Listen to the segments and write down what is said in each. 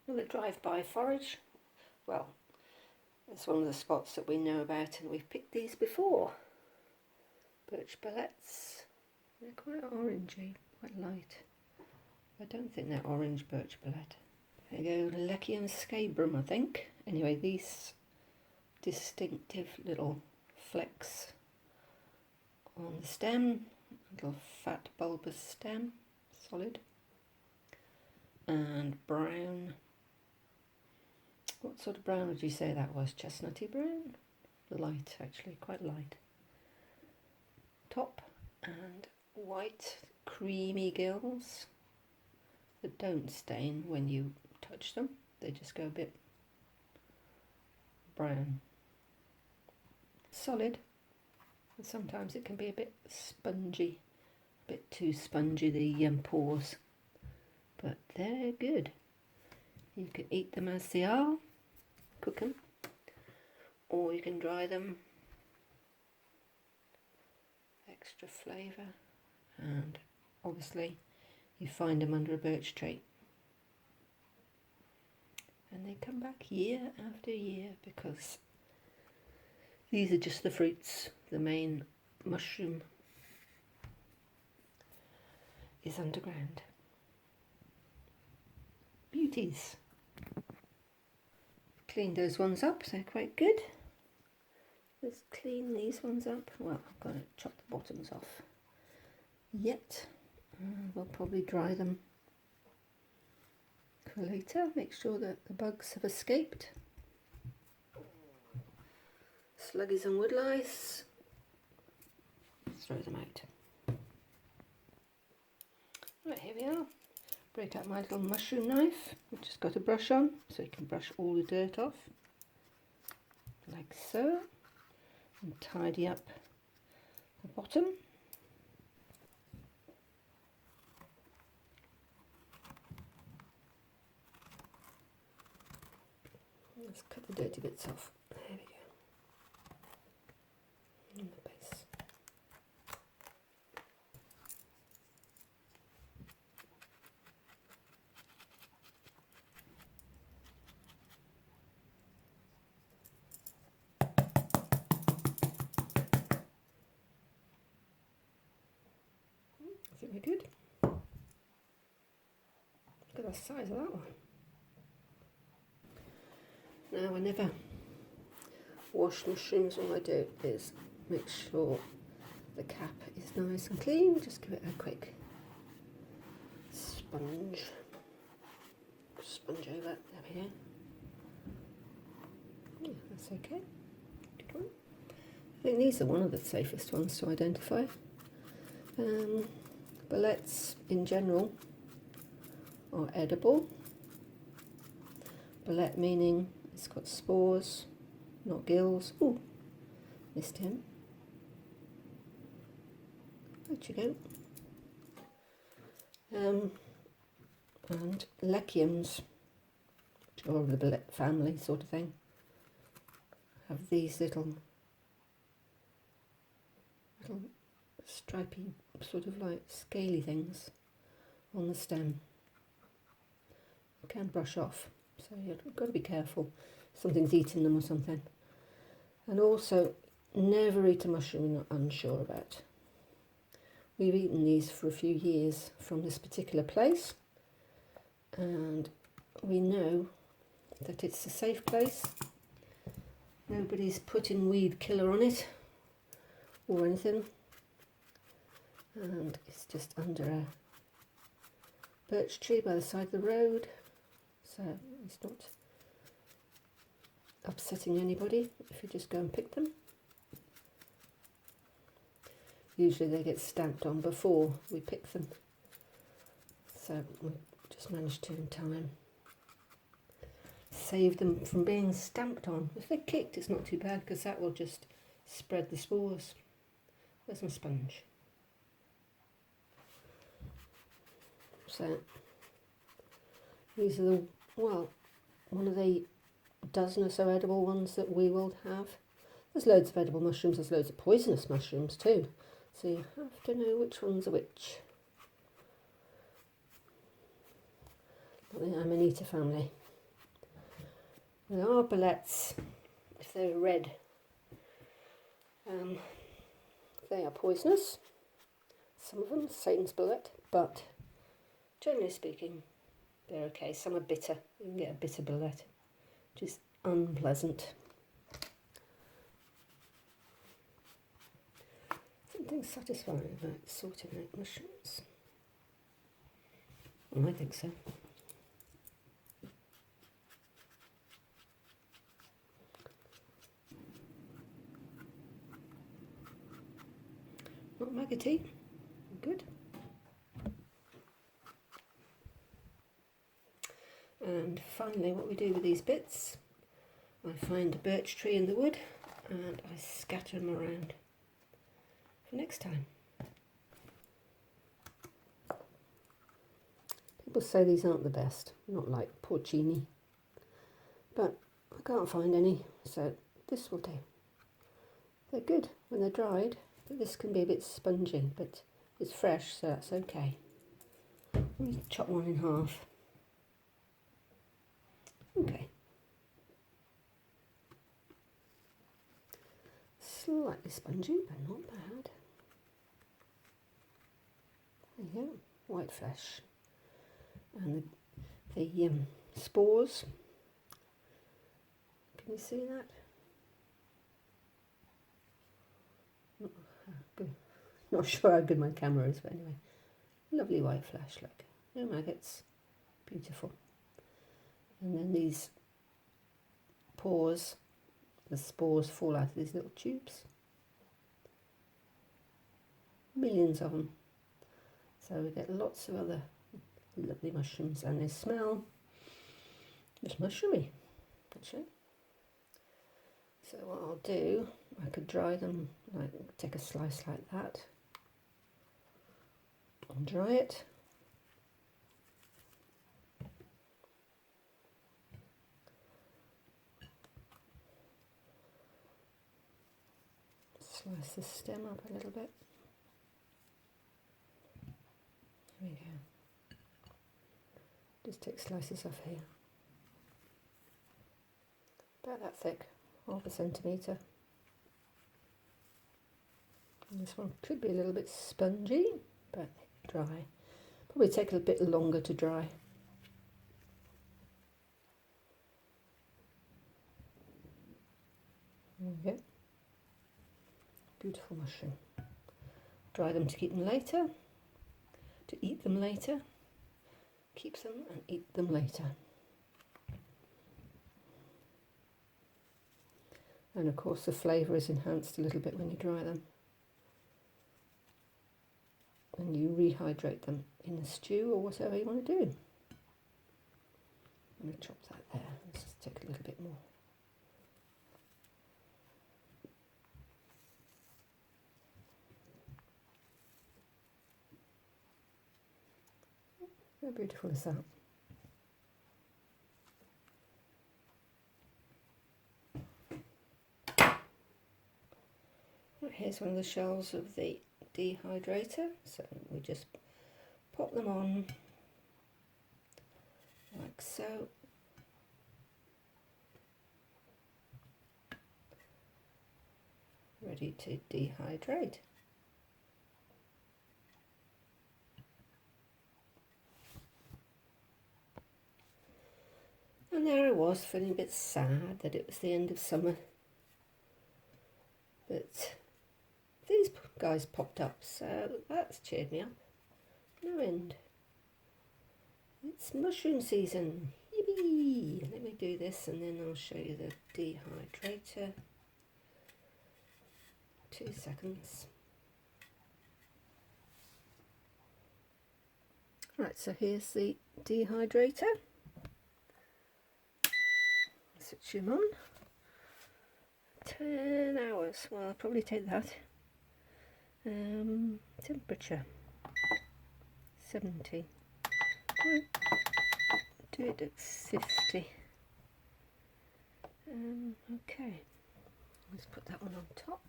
Another drive-by forage. Well, it's one of the spots that we know about and we've picked these before. Birch boletes. They're quite orangey, quite light. I don't think they're orange birch bolete. There you go, Leccinum Scabrum, I think. Anyway, these distinctive little flecks on the stem, little fat bulbous stem, solid, and brown. What sort of brown would you say that was? Chestnutty brown? Light, actually, quite light. Top, and white creamy gills that don't stain when you touch them. They just go a bit brown. Solid. And sometimes it can be a bit spongy, a bit too spongy, the pores, but they're good. You can eat them as they are, cook them, or you can dry them. Extra flavour, and obviously you find them under a birch tree and they come back year after year because these are just the fruits. The main mushroom is underground. Beauties. Cleaned those ones up, they're quite good. Let's clean these ones up. Well, I've got to chop the bottoms off yet. We'll probably dry them for later. Make sure that the bugs have escaped. Sluggies and woodlice. Throw them out. Right, here we are. Break out my little mushroom knife. I've just got a brush on so you can brush all the dirt off. Like so. And tidy up the bottom. Let's cut the dirty bits off. There we go. And the base. I think we're good. Look at the size of that one. Now, I never wash mushrooms. All I do is make sure the cap is nice and clean. Just give it a quick sponge over. There we go. Yeah, that's okay. Good one. I think these are one of the safest ones to identify. Boletes in general are edible. Bolete meaning it's got spores, not gills. Ooh, missed him. There you go. And Lecciums, which are of the bolete family sort of thing, have these little stripy, sort of like scaly things on the stem. You can brush off, so you've got to be careful. Something's eating them or something. And also, never eat a mushroom you're not unsure about. We've eaten these for a few years from this particular place, and we know that it's a safe place. Nobody's putting weed killer on it or anything. And it's just under a birch tree by the side of the road, so it's not upsetting anybody if you just go and pick them. Usually they get stamped on before we pick them, so we just managed to in time save them from being stamped on. If they're kicked, it's not too bad because that will just spread the spores. There's my sponge. So these are one of the dozen or so edible ones that we will have. There's loads of edible mushrooms, there's loads of poisonous mushrooms too. So you have to know which ones are which. I think I'm an eater family. There are boletes, if they're red, they are poisonous. Some of them, Satan's bolete, but generally speaking, they're okay. Some are bitter. You can get a bitter bolete, which is unpleasant. Something satisfying about sorting out mushrooms. I think so. Not maggoty. Good. And finally, what we do with these bits, I find a birch tree in the wood and I scatter them around for next time. People say these aren't the best, not like porcini, but I can't find any, so this will do. They're good when they're dried, but this can be a bit spongy, but it's fresh, so that's okay. Let me chop one in half. Okay. Slightly spongy, but not bad. There you go, white flesh. And the spores, can you see that? Good. Not sure how good my camera is, but anyway, lovely white flesh, look, no maggots, beautiful. And then these pores, the spores fall out of these little tubes. Millions of them. So we get lots of other lovely mushrooms, and they smell just mushroomy, actually. So what I'll do, I could dry them, like take a slice like that, and dry it. Slice the stem up a little bit. There we go. Just take slices off here. About that thick, 1/2 centimetre. And this one could be a little bit spongy, but dry. Probably take a bit longer to dry. There we go. Beautiful mushroom. Dry them to keep them later, to eat them later, keep them and eat them later. And of course the flavour is enhanced a little bit when you dry them. And you rehydrate them in a stew or whatever you want to do. I'm going to chop that there. Let's just take a little bit more. How beautiful is that? Here's one of the shells of the dehydrator, so we just pop them on like so. Ready to dehydrate. And there I was, feeling a bit sad that it was the end of summer, but these guys popped up, so that's cheered me up. No end. It's mushroom season. Yippee! Let me do this and then I'll show you the dehydrator. 2 seconds. Right, so here's the dehydrator. Switch him on. 10 hours. Well, I'll probably take that. Temperature 70. Do it at 50. Okay, let's put that one on top.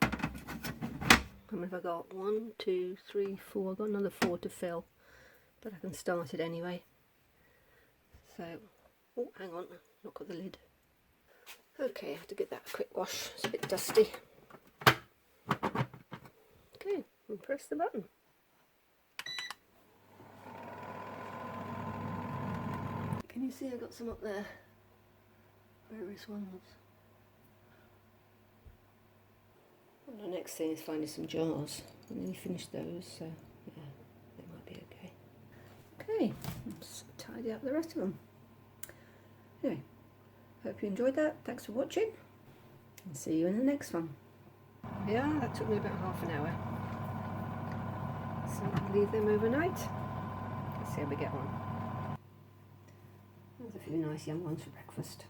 How many have I got? 1, 2, 3, 4. I've got another 4 to fill, but I can start it anyway. So, oh, hang on, not got the lid. Okay, I have to give that a quick wash. It's a bit dusty. Okay, and press the button. Can you see I got some up there? Various ones. And the next thing is finding some jars. And then you finish those, so yeah, they might be okay. Okay, let's tidy up the rest of them. Anyway, hope you enjoyed that. Thanks for watching, and see you in the next one. Yeah, that took me about half an hour. So I'll leave them overnight. Let's see how we get on. There's a few nice young ones for breakfast.